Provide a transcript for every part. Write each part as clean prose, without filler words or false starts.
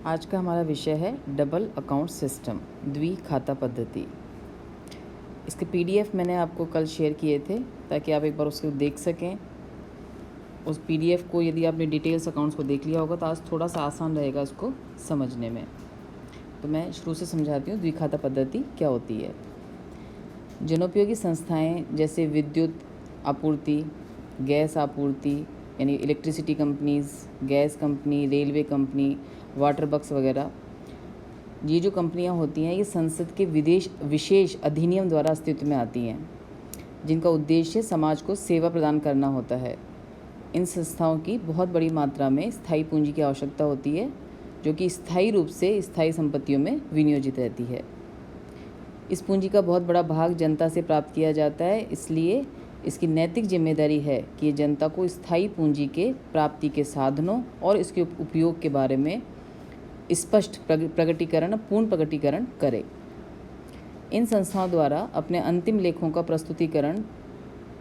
आज का हमारा विषय है डबल अकाउंट सिस्टम, द्विखाता पद्धति। इसके पीडीएफ मैंने आपको कल शेयर किए थे ताकि आप एक बार उसको देख सकें। उस पीडीएफ को यदि आपने डिटेल्स अकाउंट्स को देख लिया होगा तो आज थोड़ा सा आसान रहेगा उसको समझने में। तो मैं शुरू से समझाती हूँ द्विखाता पद्धति क्या होती है। जनोपयोगी संस्थाएँ जैसे विद्युत आपूर्ति, गैस आपूर्ति यानी electricity companies, gas company, railway company, water works वगैरह, ये जो कंपनियां होती हैं ये संसद के विशेष अधिनियम द्वारा अस्तित्व में आती हैं, जिनका उद्देश्य समाज को सेवा प्रदान करना होता है। इन संस्थाओं की बहुत बड़ी मात्रा में स्थायी पूंजी की आवश्यकता होती है, जो कि स्थायी रूप से स्थायी संपत्तियों में विनियोजित रहती है। इस पूंजी का बहुत बड़ा भाग जनता से प्राप्त किया जाता है, इसलिए इसकी नैतिक जिम्मेदारी है कि ये जनता को स्थायी पूंजी के प्राप्ति के साधनों और इसके उपयोग के बारे में स्पष्ट पूर्ण प्रकटीकरण करे। इन संस्थाओं द्वारा अपने अंतिम लेखों का प्रस्तुतिकरण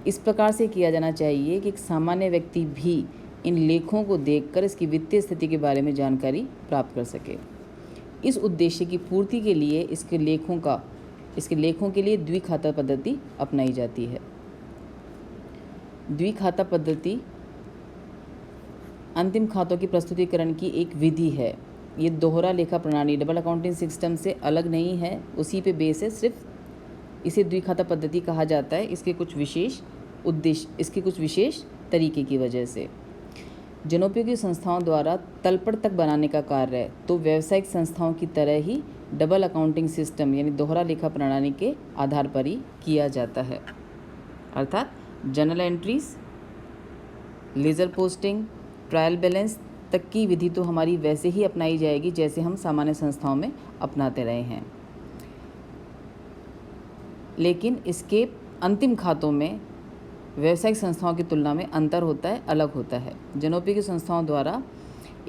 इस प्रकार से किया जाना चाहिए कि एक सामान्य व्यक्ति भी इन लेखों को देखकर इसकी वित्तीय स्थिति के बारे में जानकारी प्राप्त कर सके। इस उद्देश्य की पूर्ति के लिए इसके लेखों के लिए द्विखाता पद्धति अपनाई जाती है। द्विखाता पद्धति अंतिम खातों की प्रस्तुतिकरण की एक विधि है। ये दोहरा लेखा प्रणाली डबल अकाउंटिंग सिस्टम से अलग नहीं है, उसी पे बेस है, सिर्फ इसे द्विखाता पद्धति कहा जाता है इसके कुछ विशेष तरीके की वजह से। जनोपयोगी संस्थाओं द्वारा तलपट तक बनाने का कार्य तो व्यावसायिक संस्थाओं की तरह ही डबल अकाउंटिंग सिस्टम यानी दोहरा लेखा प्रणाली के आधार पर ही किया जाता है। अर्थात journal entries, ledger posting, trial balance तक की विधि तो हमारी वैसे ही अपनाई जाएगी जैसे हम सामान्य संस्थाओं में अपनाते रहे हैं, लेकिन इसके अंतिम खातों में व्यावसायिक संस्थाओं की तुलना में अंतर होता है, अलग होता है। जनोपयोगी संस्थाओं द्वारा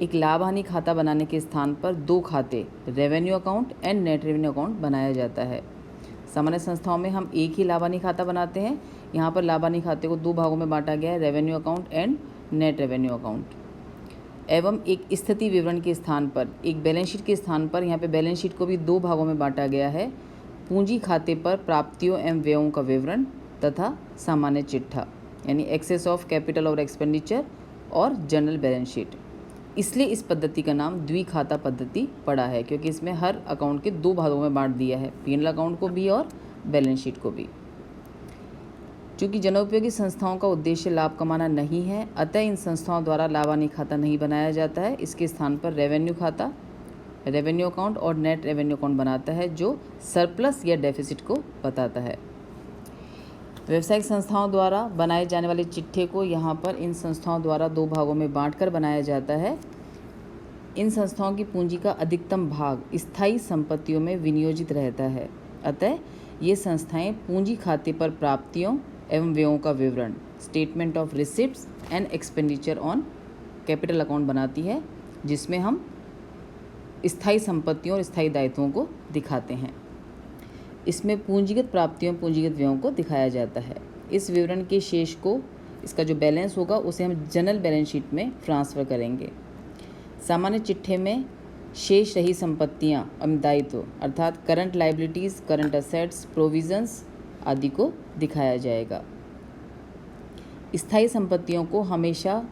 एक लाभ हानि खाता बनाने के स्थान पर दो खाते revenue account and net revenue account बनाया जाता है। सामान्य संस्थाओं में हम एक ही लाभ हानि खाता बनाते हैं, यहाँ पर लाभ हानि खाते को दो भागों में बांटा गया है, revenue account and net revenue account. एवं एक स्थिति विवरण के स्थान पर, एक बैलेंस शीट के स्थान पर यहाँ पे बैलेंस शीट को भी दो भागों में बांटा गया है, पूंजी खाते पर प्राप्तियों एवं व्ययों का विवरण तथा सामान्य चिट्ठा यानी एक्सेस ऑफ कैपिटल और एक्सपेंडिचर और जनरल बैलेंस शीट। इसलिए इस पद्धति का नाम द्विखाता पद्धति पड़ा है, क्योंकि इसमें हर अकाउंट के दो भागों में बांट दिया है, पी&एल अकाउंट को भी और बैलेंस शीट को भी। चूँकि जनोपयोगी संस्थाओं का उद्देश्य लाभ कमाना नहीं है, अतः इन संस्थाओं द्वारा लाभ हानि खाता नहीं बनाया जाता है। इसके स्थान पर रेवेन्यू खाता, रेवेन्यू अकाउंट और नेट रेवेन्यू अकाउंट बनाता है, जो सरप्लस या डेफिसिट को बताता है। व्यावसायिक संस्थाओं द्वारा बनाए जाने वाले चिट्ठे को यहाँ पर इन संस्थाओं द्वारा दो भागों में बांटकर बनाया जाता है। इन संस्थाओं की पूंजी का अधिकतम भाग स्थायी संपत्तियों में विनियोजित रहता है, अतः ये संस्थाएं पूंजी खाते पर प्राप्तियों एवं व्ययों का विवरण statement of receipts and expenditure on capital account बनाती है, जिसमें हम स्थायी संपत्तियों और स्थायी दायित्वों को दिखाते हैं। इसमें पूंजीगत प्राप्तियों, पूंजीगत व्ययों को दिखाया जाता है। इस विवरण के शेष को, इसका जो बैलेंस होगा उसे हम जनरल बैलेंस शीट में ट्रांसफ़र करेंगे। सामान्य चिट्ठे में शेष रही संपत्तियां एवं दायित्व अर्थात current liabilities, current assets, provisions आदि को दिखाया जाएगा। स्थायी संपत्तियों को हमेशा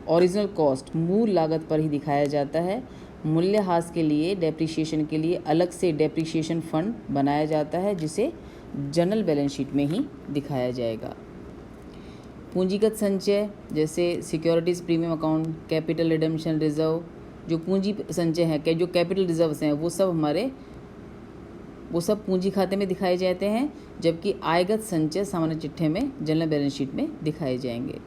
ओरिजिनल कॉस्ट, मूल लागत पर ही दिखाया जाता है। मूल्यह्रास के लिए, डेप्रिसिएशन के लिए अलग से डेप्रिसिएशन फंड बनाया जाता है, जिसे जनरल बैलेंस शीट में ही दिखाया जाएगा। पूंजीगत संचय जैसे securities premium account, capital redemption reserve, जो पूंजी संचय हैं, जो कैपिटल रिजर्व्स हैं, वो सब पूंजी खाते में दिखाए जाते हैं, जबकि आयगत संचय सामान्य चिट्ठे में जनरल बैलेंस शीट में दिखाए जाएंगे।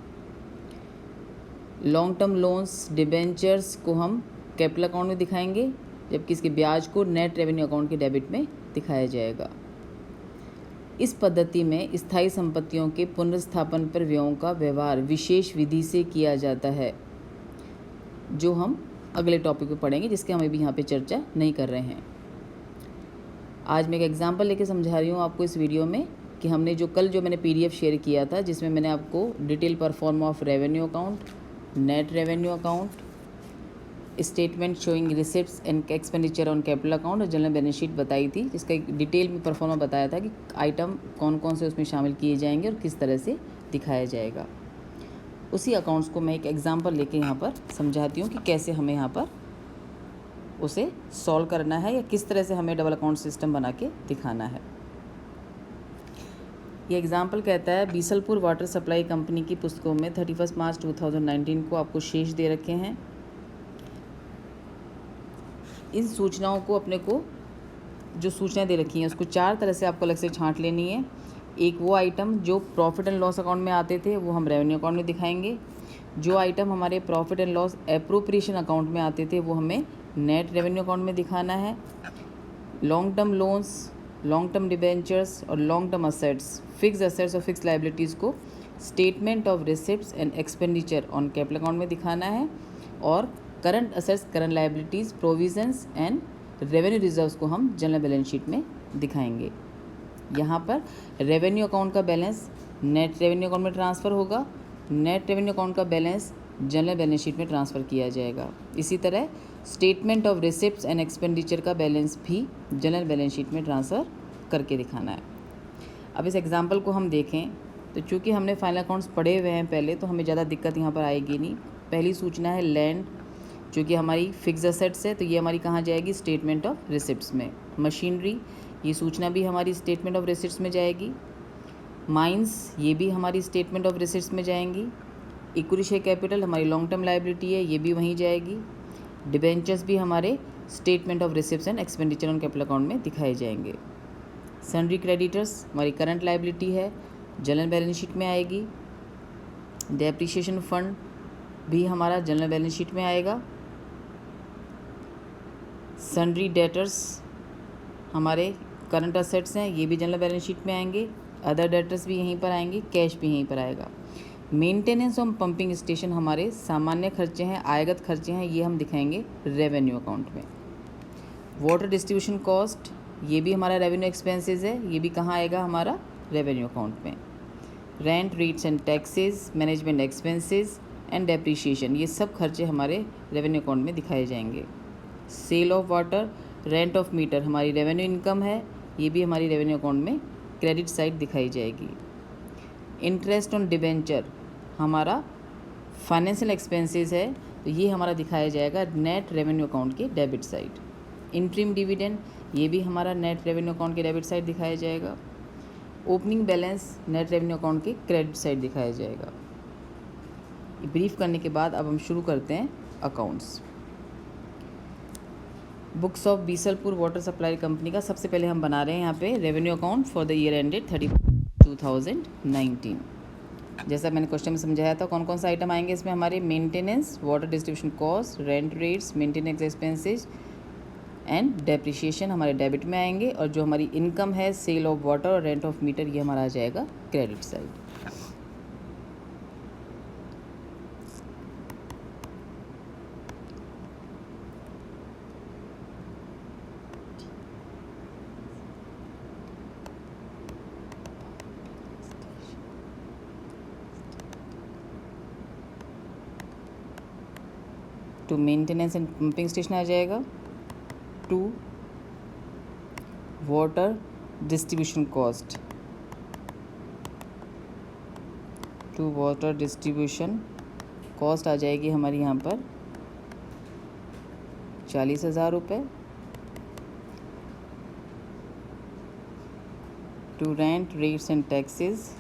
लॉन्ग टर्म लोन्स, डिबेंचर्स को हम कैपिटल अकाउंट में दिखाएंगे, जबकि इसके ब्याज को नेट रेवेन्यू अकाउंट के डेबिट में दिखाया जाएगा। इस पद्धति में स्थायी संपत्तियों के पुनर्स्थापन पर व्ययों का व्यवहार विशेष विधि से किया जाता है, जो हम अगले टॉपिक में पढ़ेंगे, जिसके हम अभी यहाँ पे चर्चा नहीं कर रहे हैं। आज मैं एक एग्जांपल लेके समझा रही हूँ आपको इस वीडियो में कि हमने जो मैंने पीडीएफ शेयर किया था, जिसमें मैंने आपको detail perform of revenue account, net revenue account, statement showing receipts and expenditure on capital account और जनरल बैलेंस शीट बताई थी, जिसका एक डिटेल में परफॉर्मा बताया था कि आइटम कौन कौन से उसमें शामिल किए जाएंगे और किस तरह से दिखाया जाएगा। उसी अकाउंट्स को मैं एक एग्जांपल लेके यहाँ पर समझाती हूँ कि कैसे हमें यहाँ पर उसे सॉल्व करना है या किस तरह से हमें डबल अकाउंट सिस्टम बना के दिखाना है। ये एग्जाम्पल कहता है बीसलपुर वाटर सप्लाई कंपनी की पुस्तकों में 31 मार्च 2019 को आपको शेष दे रखे हैं। इन सूचनाओं को अपने को जो सूचनाएं दे रखी हैं उसको 4 तरह से आपको अलग से छांट लेनी है। एक वो आइटम जो प्रॉफिट एंड लॉस अकाउंट में आते थे वो हम रेवेन्यू अकाउंट में दिखाएंगे। जो आइटम हमारे profit and loss appropriation account में आते थे वो हमें नेट रेवेन्यू अकाउंट में दिखाना है। Long term loans, long term debentures और long term assets, fix assets और फिक्स लाइबिलिटीज़ को statement of receipts and expenditure on capital account में दिखाना है। और current assets, current liabilities, provisions and revenue reserves को हम जनरल बैलेंस शीट में दिखाएंगे। यहाँ पर रेवेन्यू अकाउंट का बैलेंस नेट रेवेन्यू अकाउंट में ट्रांसफ़र होगा, नेट रेवेन्यू अकाउंट का बैलेंस जनरल बैलेंस शीट में ट्रांसफ़र किया जाएगा। इसी तरह statement of receipts and expenditure का बैलेंस भी जनरल बैलेंस शीट में ट्रांसफ़र करके दिखाना है। अब इस एग्जांपल को हम देखें तो चूँकि हमने फाइनल अकाउंट्स पढ़े हुए हैं पहले, तो हमें ज़्यादा दिक्कत यहाँ पर आएगी नहीं। पहली सूचना है लैंड, जो कि हमारी फिक्स असेट्स है, तो ये हमारी कहाँ जाएगी, स्टेटमेंट ऑफ रिसिप्ट्स में। मशीनरी, ये सूचना भी हमारी स्टेटमेंट ऑफ रिसिप्ट्स में जाएगी। माइंस, ये भी हमारी स्टेटमेंट ऑफ रिसिप्ट्स में जाएंगी। इक्विटी शेयर कैपिटल हमारी लॉन्ग टर्म लायबिलिटी है, ये भी वहीं जाएगी। डिबेंचर्स भी हमारे statement of receipts and expenditure on capital account में दिखाए जाएंगे। सन्ड्री क्रेडिटर्स हमारी करंट लायबिलिटी है, जनरल बैलेंस शीट में आएगी। डेप्रिसिएशन फंड भी हमारा जनरल बैलेंस शीट में आएगा। सन्ड्री डेटर्स हमारे करंट असेट्स हैं, ये भी जनरल बैलेंस शीट में आएंगे। अदर डेटर्स भी यहीं पर आएंगे, कैश भी यहीं पर आएगा। मेंटेनेंस ऑफ पंपिंग स्टेशन हमारे सामान्य खर्चे हैं, आयगत खर्चे हैं, ये हम दिखाएंगे रेवेन्यू अकाउंट में। वाटर डिस्ट्रीब्यूशन कॉस्ट, ये भी हमारा रेवेन्यू एक्सपेंसेस है, ये भी कहाँ आएगा, हमारा रेवेन्यू अकाउंट में। Rent, rates and taxes, management expenses and depreciation, ये सब खर्चे हमारे रेवेन्यू अकाउंट में दिखाए जाएंगे। Sale of water, rent of meter हमारी रेवेन्यू इनकम है, ये भी हमारी रेवेन्यू अकाउंट में क्रेडिट साइड दिखाई जाएगी। इंटरेस्ट ऑन डिबेंचर हमारा फाइनेंशियल एक्सपेंसेस है, तो ये हमारा दिखाया जाएगा नेट रेवेन्यू अकाउंट के डेबिट साइड। इंटरिम डिविडेंड, ये भी हमारा नेट रेवेन्यू अकाउंट के डेबिट साइड दिखाया जाएगा। Opening balance net revenue account के क्रेडिट साइड दिखाया जाएगा। ब्रीफ करने के बाद अब हम शुरू करते हैं accounts. Books of Bisalpur water supply company का सबसे पहले हम बना रहे हैं यहाँ पे revenue account for the year ended 2019। जैसा मैंने क्वेश्चन में समझाया था कौन कौन सा आइटम आएंगे इसमें, हमारे maintenance, water distribution cost, rent rates, maintenance expenses and depreciation हमारे डेबिट में आएंगे। और जो हमारी इनकम है, सेल ऑफ वाटर और रेंट ऑफ मीटर, ये हमारा आ जाएगा credit side. To maintenance and pumping station आ जाएगा। To water distribution cost, to water distribution cost आ जाएगी हमारी यहाँ पर 40,000 रुपये। To rent, rates and taxes,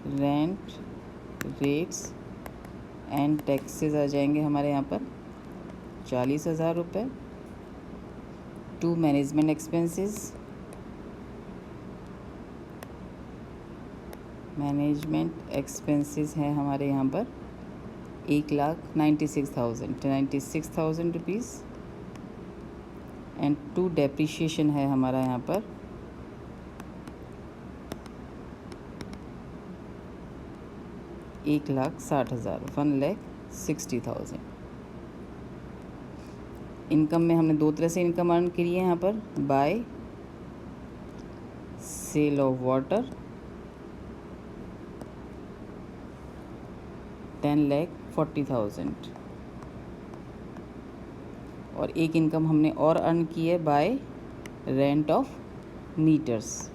rent, rates and taxes आ जाएंगे हमारे यहाँ पर 40,000 रुपये। To management expenses, management expenses हैं हमारे यहाँ पर 1,96,000 रुपीज़। एंड टू डेप्रिसिएशन है हमारा यहाँ पर 1,60,000, 1,60,000। इनकम में हमने 2 तरह से इनकम अर्न करी है यहाँ पर, बाय सेल ऑफ वाटर 10,40,000 और एक इनकम हमने और अर्न की है by rent of meters.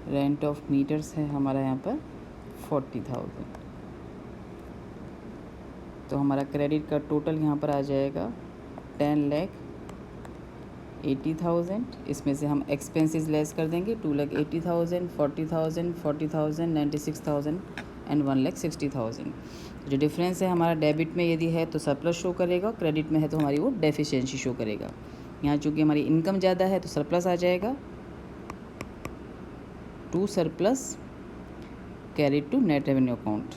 Rent of meters है हमारा यहाँ पर 40,000। तो हमारा क्रेडिट का टोटल यहाँ पर आ जाएगा 10,80,000। इसमें से हम एक्सपेंसेस लेस कर देंगे 2,80,000, 40,000, 40,000, 96,000 एंड 1,60,000। जो डिफरेंस है हमारा डेबिट में यदि है तो सरप्लस शो करेगा, क्रेडिट में है तो हमारी वो डेफिशिएंसी शो करेगा। यहाँ चूँकि हमारी इनकम ज़्यादा है तो सरप्लस आ जाएगा, to surplus carried to net revenue account.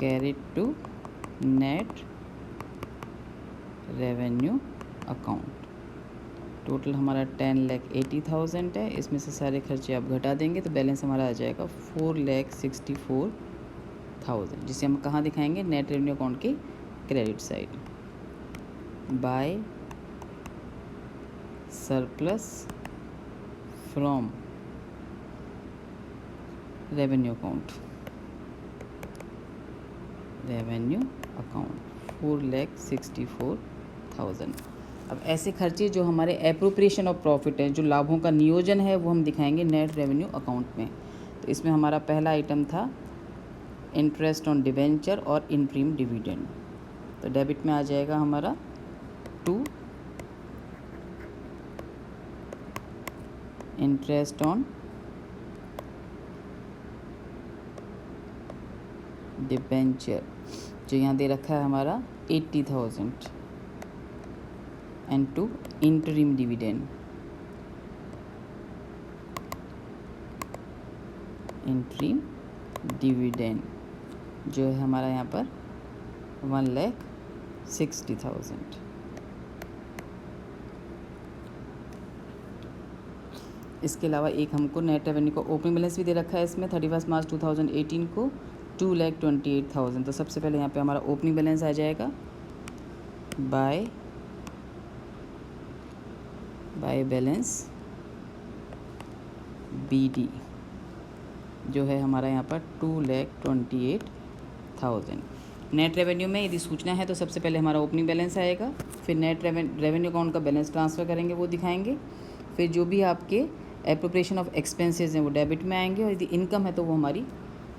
Carried to net revenue account. Total हमारा 10,80,000 है। इसमें से सारे खर्चे आप घटा देंगे तो बैलेंस हमारा आ जाएगा 4,64,000, जिसे हम कहाँ दिखाएंगे, नेट रेवेन्यू अकाउंट के credit side by surplus from revenue account. Revenue account 4,64,000। अब ऐसे खर्चे जो हमारे एप्रोप्रिएशन ऑफ प्रॉफिट है, जो लाभों का नियोजन है, वो हम दिखाएंगे नेट रेवेन्यू अकाउंट में। तो इसमें हमारा पहला आइटम था इंटरेस्ट ऑन डिवेंचर और इंटरिम डिविडेंड। तो डेबिट में आ जाएगा हमारा 2 इंटरेस्ट ऑन डिबेंचर, जो यहाँ दे रखा है हमारा 80,000 and 2 interim dividend. Interim dividend जो है हमारा यहाँ पर 1,60,000। इसके अलावा एक हमको नेट रेवेन्यू का ओपनिंग बैलेंस भी दे रखा है इसमें 31 मार्च 2018 को 2,28,000। तो सबसे पहले यहाँ पे हमारा ओपनिंग बैलेंस आ जाएगा बाय बैलेंस BD, जो है हमारा यहाँ पर 2,28,000। नेट रेवेन्यू में यदि सूचना है तो सबसे पहले हमारा ओपनिंग बैलेंस आएगा, फिर नेट रेवेन्यू अकाउंट का बैलेंस ट्रांसफ़र करेंगे, वो दिखाएंगे। फिर जो भी आपके एप्रोप्रिएशन ऑफ एक्सपेंसेस हैं वो डेबिट में आएंगे, और यदि इनकम है तो वो हमारी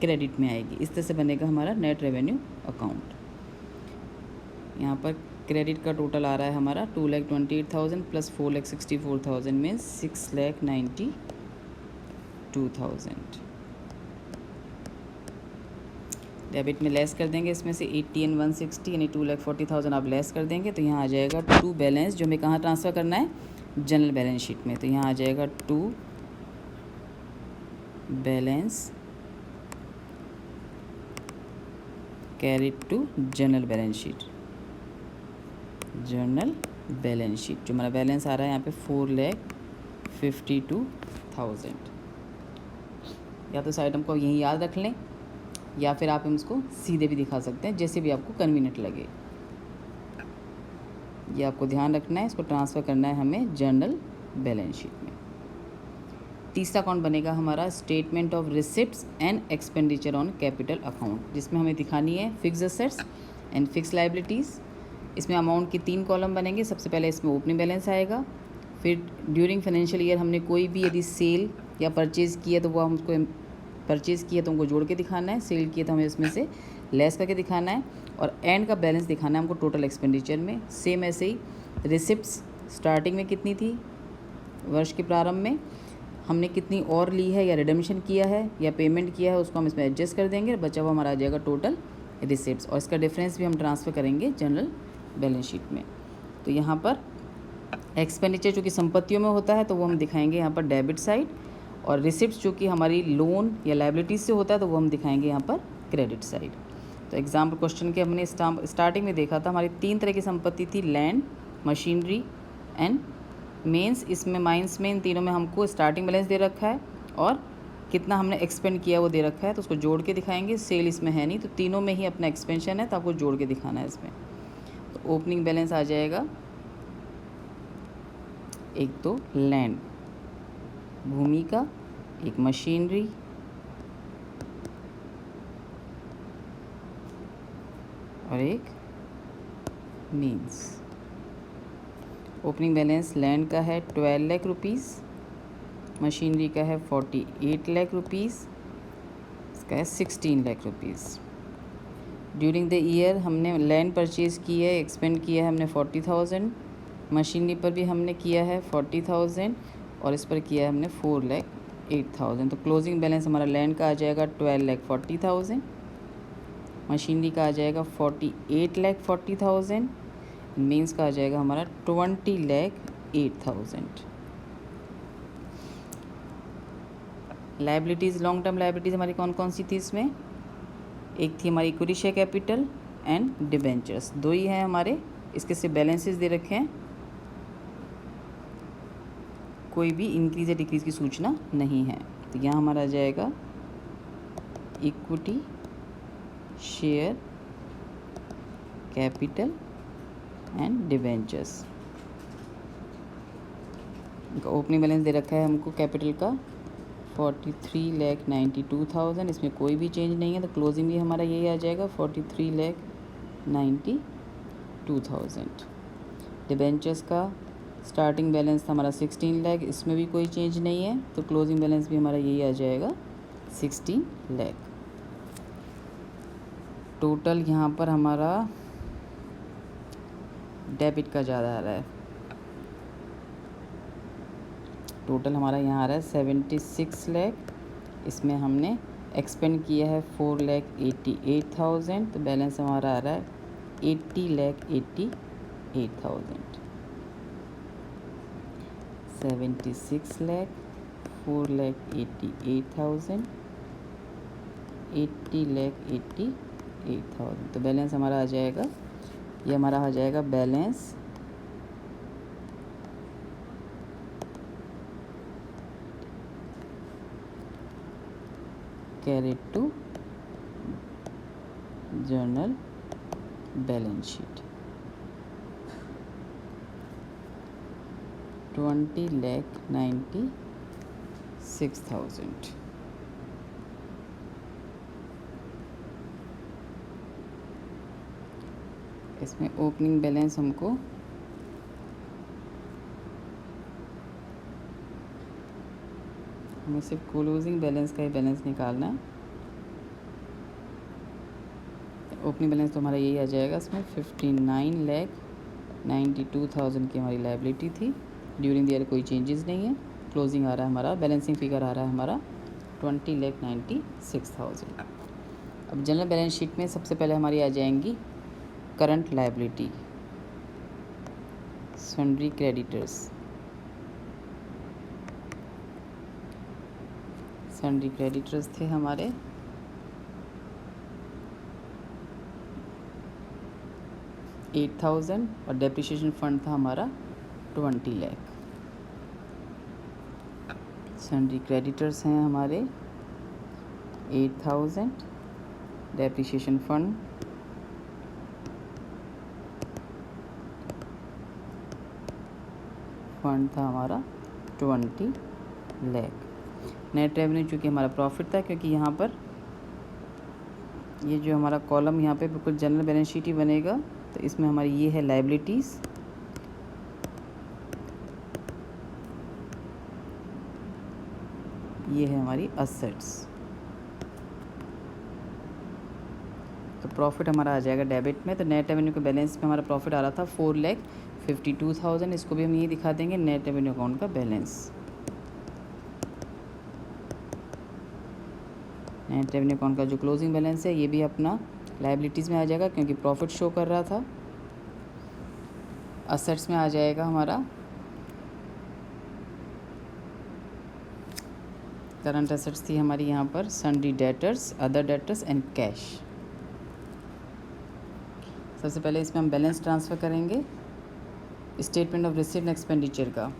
क्रेडिट में आएगी। इस तरह से बनेगा हमारा नेट रेवेन्यू अकाउंट। यहाँ पर क्रेडिट का टोटल आ रहा है हमारा 2,28,000 प्लस 4,64,000 मीन्स 6,92,000। डेबिट में लेस कर देंगे, इसमें से 80 एंड 160 यानी 2,40,000 आप लेस कर देंगे तो यहाँ आ जाएगा 2 बैलेंस, जो हमें कहाँ ट्रांसफ़र करना है, जनरल बैलेंस शीट में। तो यहाँ आ जाएगा 2 balance carried to general balance sheet. Journal balance sheet जो हमारा बैलेंस आ रहा है यहाँ पे 4,52,000। या तो इस आइटम को यहीं याद रख लें या फिर आप इसको सीधे भी दिखा सकते हैं, जैसे भी आपको कन्वीनियंट लगे। ये आपको ध्यान रखना है, इसको ट्रांसफ़र करना है हमें जर्नल बैलेंस शीट में। तीसरा अकाउंट बनेगा हमारा statement of receipts and expenditure on capital account, जिसमें हमें दिखानी है fixed assets and fixed liabilities. इसमें अमाउंट के 3 कॉलम बनेंगे। सबसे पहले इसमें ओपनिंग बैलेंस आएगा, फिर ड्यूरिंग फाइनेंशियल ईयर हमने कोई भी यदि सेल या परचेज़ किया तो वो हमको परचेज़ किया तो हमको जोड़ के दिखाना है, सेल किया तो हमें इसमें से लेस करके दिखाना है, और एंड का बैलेंस दिखाना है हमको टोटल एक्सपेंडिचर में। सेम ऐसे ही रिसिप्ट्स स्टार्टिंग में कितनी थी, वर्ष के प्रारंभ में हमने कितनी और ली है या रिडम्पशन किया है या पेमेंट किया है, उसको हम इसमें एडजस्ट कर देंगे, बचा हुआ हमारा आ जाएगा टोटल रिसिप्ट्स, और इसका डिफरेंस भी हम ट्रांसफ़र करेंगे जनरल बैलेंस शीट में। तो यहाँ पर एक्सपेंडिचर जो कि संपत्तियों में होता है तो वो हम दिखाएंगे यहाँ पर डेबिट साइड, और रिसिप्ट्स जो कि हमारी लोन या लायबिलिटीज़ से होता है तो वो हम दिखाएंगे यहाँ पर क्रेडिट साइड। तो एग्जाम्पल क्वेश्चन के हमने स्टार्टिंग में देखा था, हमारी 3 तरह की संपत्ति थी, लैंड, मशीनरी एंड मेंस। इसमें माइंस में इन तीनों में हमको स्टार्टिंग बैलेंस दे रखा है और कितना हमने एक्सपेंड किया वो दे रखा है, तो उसको जोड़ के दिखाएंगे। सेल इसमें है नहीं तो तीनों में ही अपना एक्सपेंशन है तो आपको जोड़ के दिखाना है इसमें। तो ओपनिंग बैलेंस आ जाएगा एक तो लैंड भूमि का, एक मशीनरी, और एक मीन्स। ओपनिंग बैलेंस लैंड का है 12 लाख रुपीज़, मशीनरी का है 48 लाख रुपीज़, इसका है 16 lakh rupees. During the year हमने लैंड परचेज़ की है, एक्सपेंड किया है हमने 40,000, मशीनरी पर भी हमने किया है 40,000 और इस पर किया है हमने 4,08,000। तो क्लोजिंग बैलेंस हमारा लैंड का आ जाएगा 12,40,000, मशीनरी का आ जाएगा 48,40,000, मीन्स का आ जाएगा हमारा 20,08,000। लाइबिलिटीज़, लॉन्ग टर्म लाइबिलिटीज़ हमारी कौन कौन सी थी इसमें? एक थी हमारी equity share capital and debentures, दो ही हैं हमारे। इसके सिर्फ बैलेंसेस दे रखे हैं, कोई भी इंक्रीज या डिक्रीज़ की सूचना नहीं है। तो यहाँ हमारा आ जाएगा equity share capital and debentures. इनका ओपनिंग बैलेंस दे रखा है हमको कैपिटल का 43,92,000, इसमें कोई भी चेंज नहीं है। तो क्लोजिंग भी हमारा यही आ जाएगा 43,92,000। डिबेंचर्स का स्टार्टिंग बैलेंस था हमारा 16 लाख, इसमें भी कोई चेंज नहीं है। तो क्लोजिंग बैलेंस भी हमारा यही आ जाएगा 16 लाख। टोटल यहाँ पर हमारा डेबिट का ज़्यादा आ रहा है, टोटल हमारा यहाँ आ रहा है 76 लाख, इसमें हमने एक्सपेंड किया है 4,88,000, तो बैलेंस हमारा आ रहा है 80,88,000। 76 लाख, 4,88,000, 80,88,000। तो बैलेंस हमारा आ जाएगा, ये हमारा आ जाएगा balance carried to journal balance sheet. 20,96,000। इसमें ओपनिंग बैलेंस हमको हमें सिर्फ क्लोजिंग बैलेंस का ही बैलेंस निकालना है। ओपनिंग बैलेंस तो हमारा यही आ जाएगा। इसमें 59,92,000 की हमारी लायबिलिटी थी। ड्यूरिंग द ईयर कोई चेंजेस नहीं है। क्लोजिंग आ रहा है हमारा, बैलेंसिंग फिगर आ रहा है हमारा 20,96,000। अब जनरल बैलेंस शीट में सबसे पहले हमारी आ जाएंगी current liability, sundry creditors. Sundry creditors थे हमारे 8,000 और डेप्रिसिएशन फंड था हमारा 20 लाख। सन्ड्री क्रेडिटर्स हैं हमारे 8,000, डेप्रिसिएशन फंड था हमारा 20 लाख। नेट रेवेन्यू चूँकि हमारा प्रॉफिट था, क्योंकि यहाँ पर ये जो हमारा कॉलम यहाँ पे बिल्कुल जनरल बैलेंस शीट ही बनेगा। तो इसमें हमारी ये है लायबिलिटीज़, ये है हमारी असेट्स। तो प्रॉफिट हमारा आ जाएगा डेबिट में। तो नेट रेवेन्यू के बैलेंस में हमारा प्रॉफिट आ रहा था 4,52,000। इसको भी हम यही दिखा देंगे नेट रेवेन्यू अकाउंट का बैलेंस। नेट रेवेन्यू अकाउंट का जो क्लोजिंग बैलेंस है ये भी अपना लायबिलिटीज़ में आ जाएगा, क्योंकि प्रॉफिट शो कर रहा था। असेट्स में आ जाएगा हमारा करंट असेट्स थी हमारी यहाँ पर sundry debtors, other debtors and cash. सबसे पहले इसमें हम बैलेंस ट्रांसफ़र करेंगे statement of received and expenditure का।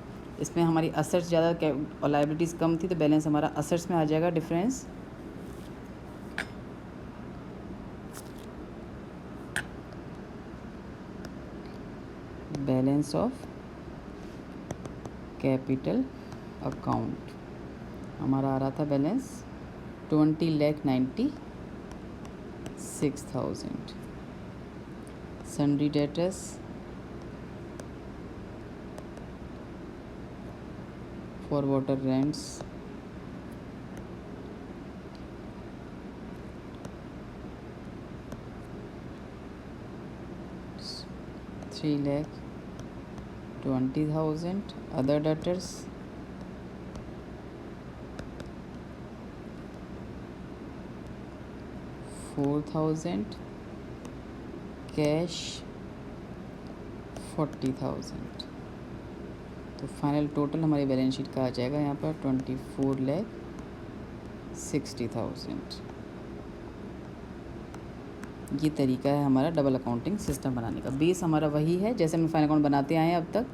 इसमें हमारी असेट्स ज़्यादा और लायबिलिटीज़ कम थी, तो बैलेंस हमारा असेट्स में आ जाएगा difference. Balance of capital account हमारा आ रहा था balance 20,96,000। Sundry debtors for water rents 3,20,000। Other debtors 4,000। Cash 40,000। तो फाइनल टोटल हमारी बैलेंस शीट का आ जाएगा यहाँ पर 24,60,000। ये तरीका है हमारा डबल अकाउंटिंग सिस्टम बनाने का। बेस हमारा वही है जैसे हम फाइनल अकाउंट बनाते आए हैं अब तक,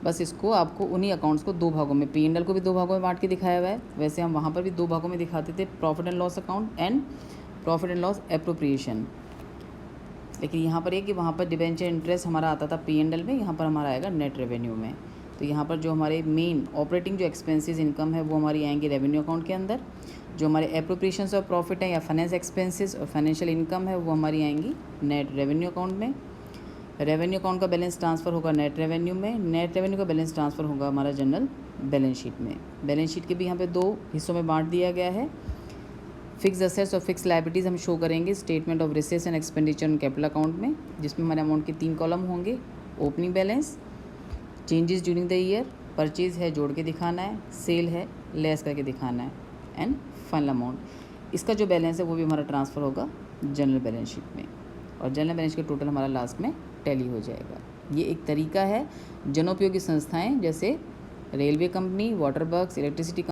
बस इसको आपको उन्हीं अकाउंट्स को दो भागों में, P&L को भी दो भागों में बांट के दिखाया हुआ है। वैसे हम वहाँ पर भी दो भागों में दिखाते थे, profit and loss account and profit and loss appropriation. लेकिन यहाँ पर ये कि वहाँ पर डिबेंचर इंटरेस्ट हमारा आता था P&L में, यहाँ पर हमारा आएगा नेट रेवेन्यू में। तो यहाँ पर जो हमारे मेन ऑपरेटिंग जो एक्सपेंसेस इनकम है वो हमारी आएंगी रेवेन्यू अकाउंट के अंदर। जो हमारे एप्रोप्रिएशंस और प्रॉफिट है या फाइनेंस एक्सपेंसेस और फाइनेंशियल इनकम है वो हमारी आएंगी नेट रेवेन्यू अकाउंट में। रेवेन्यू अकाउंट का बैलेंस ट्रांसफ़र होगा नेट रेवेन्यू में। नेट रेवेन्यू का बैलेंस ट्रांसफ़र होगा हमारा जनरल बैलेंस शीट में। बैलेंस शीट के भी यहाँ पे दो हिस्सों में बांट दिया गया है। फिक्स असेट्स और फिक्स लायबिलिटीज़ हम शो करेंगे statement of receives and expenditure in capital account में, जिसमें हमारे अमाउंट के 3 कॉलम होंगे। Opening balance, changes during the year, purchase है जोड़ के दिखाना है, सेल है लेस करके दिखाना है, एंड फाइनल अमाउंट। इसका जो बैलेंस है वो भी हमारा ट्रांसफ़र होगा जनरल बैलेंस शीट में, और जनरल बैलेंस के टोटल हमारा लास्ट में टैली हो जाएगा। ये एक तरीका है जनोपयोगी संस्थाएं जैसे railway company, water works, electricity